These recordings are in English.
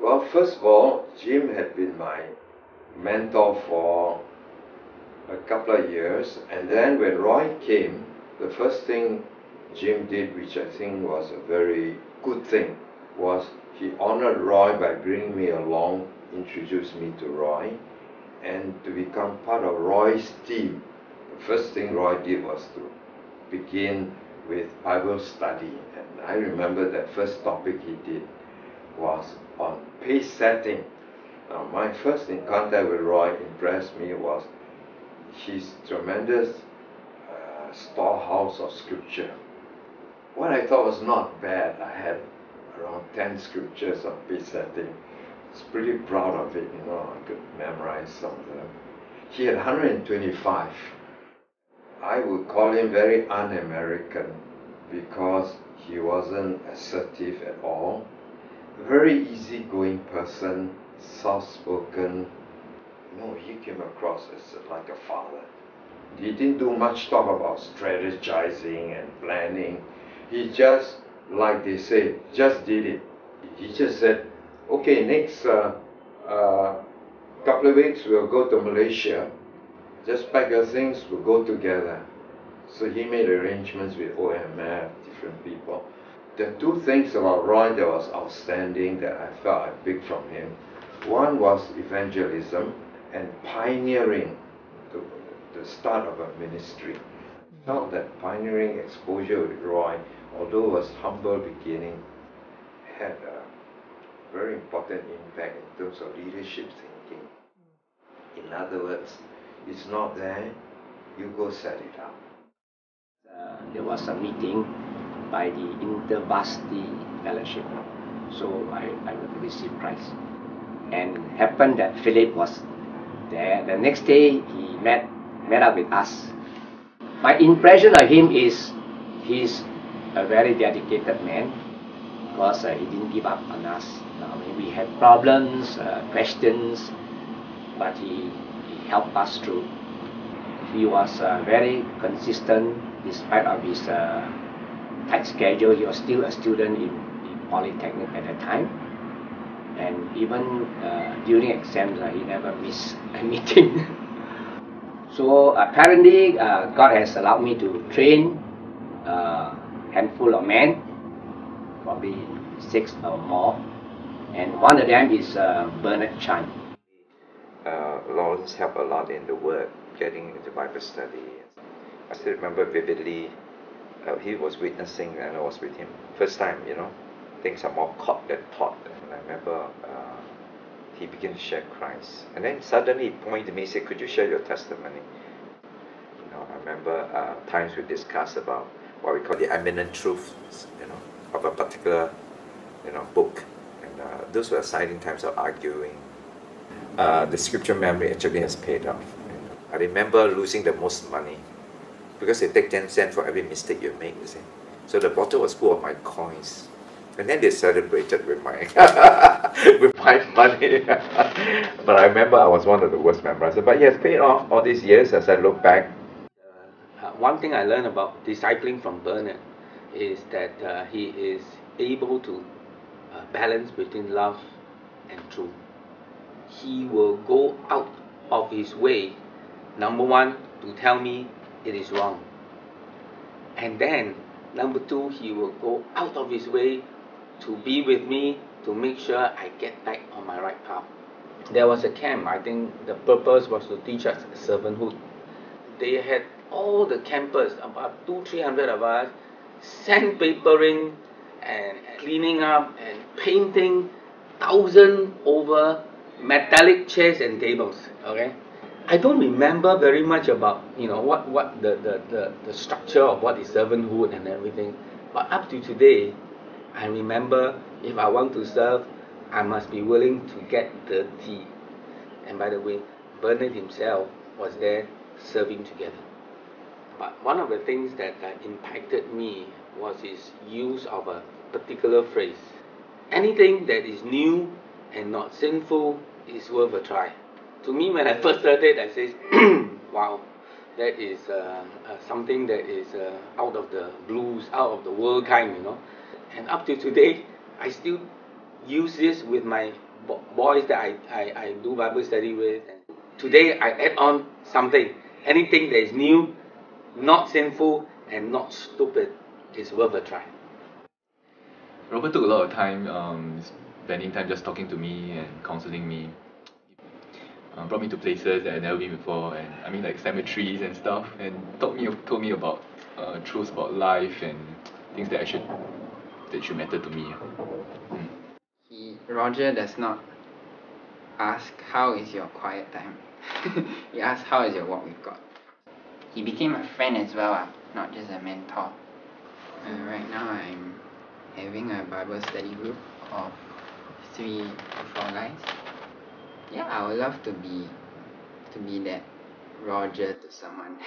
Well, first of all, Jim had been my mentor for a couple of years, and then when Roy came, the first thing Jim did, which I think was a very good thing, was he honored Roy by bringing me along, introduced me to Roy, and to become part of Roy's team. The first thing Roy did was to begin with Bible study, and I remember that first topic he did was on pace setting. Now, my first in contact with Roy impressed me was his tremendous storehouse of scripture. What I thought was not bad, I had around 10 scriptures on pace setting. I was pretty proud of it, I could memorize some of them. He had 125. I would call him very un-American because he wasn't assertive at all. Very easygoing person, soft-spoken. He came across as like a father. He didn't do much talk about strategizing and planning. He just, like they say, just did it. He just said, okay, next couple of weeks we'll go to Malaysia. Just pack your things, we'll go together. So he made arrangements with OMF, different people. There are two things about Roy that was outstanding that I felt I picked from him. One was evangelism and pioneering the start of a ministry. I felt that pioneering exposure with Roy, although it was humble beginning, had a very important impact in terms of leadership thinking. In other words, it's not there, you go set it up. There was a meeting by the Intervarsity Fellowship, so I received prize. And happened that Philip was there. The next day he met up with us. My impression of him is he's a very dedicated man because he didn't give up on us. We had problems, questions, but he helped us through. He was very consistent despite of his tight schedule. He was still a student in Polytechnic at that time, and even during exams he never missed a meeting. So apparently God has allowed me to train a handful of men, probably 6 or more, and one of them is Bernard Chan. Lawrence helped a lot in the work, getting into Bible study. I still remember vividly, he was witnessing and I was with him. First time, things are more caught than taught. And I remember he began to share Christ. And then suddenly he pointed to me and said, could you share your testimony? I remember times we discussed about what we call the eminent truths, of a particular, book. And those were exciting times of arguing. The scripture memory actually has paid off. I remember losing the most money because they take 10 cents for every mistake you make, you see. So the bottle was full of my coins. And then they celebrated with my with my money. But I remember I was one of the worst members. But he has paid off all these years as I look back. One thing I learned about discipling from Bernard is that he is able to balance between love and truth. He will go out of his way, number one, to tell me it is wrong. And then, number two, he will go out of his way to be with me to make sure I get back on my right path. There was a camp. I think the purpose was to teach us servanthood. They had all the campers, about 200-300 of us, sandpapering and cleaning up and painting 1,000 over metallic chairs and tables. Okay, I don't remember very much about what the structure of what is servanthood and everything. But up to today, I remember if I want to serve, I must be willing to get dirty. And by the way, Bernard himself was there serving together. But one of the things that impacted me was his use of a particular phrase. Anything that is new and not sinful is worth a try. To me, when I first heard it, I said, wow, that is something that is out of the blues, out of the world kind, And up to today, I still use this with my boys that I do Bible study with. And today I add on something. Anything that is new, not sinful, and not stupid is worth a try. Robert took a lot of time, spending time just talking to me and counseling me. Brought me to places that I'd never been before, and I mean like cemeteries and stuff, and told me about truths about life and things that should matter to me. Roger does not ask how is your quiet time. He asks how is your walk with God. He became a friend as well, not just a mentor. Right now I'm having a Bible study group of 3 to 4 guys. Yeah, I would love to be that Roger to someone.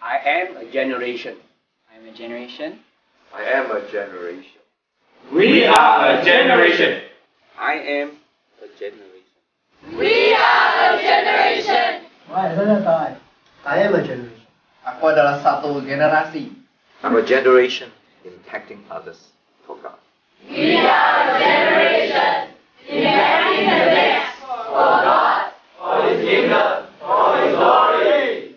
I am a generation. I'm a generation. I am a generation. We are a generation. I am a generation. We are a generation. I am a generation. Aku adalah satu generasi. I'm a generation impacting others for God. We are a generation impacting the next for God. For His kingdom, for His glory.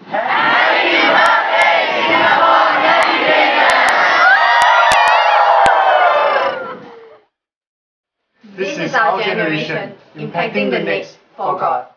Happy birthday, Singapore Navigator! This is our generation, impacting the next for God.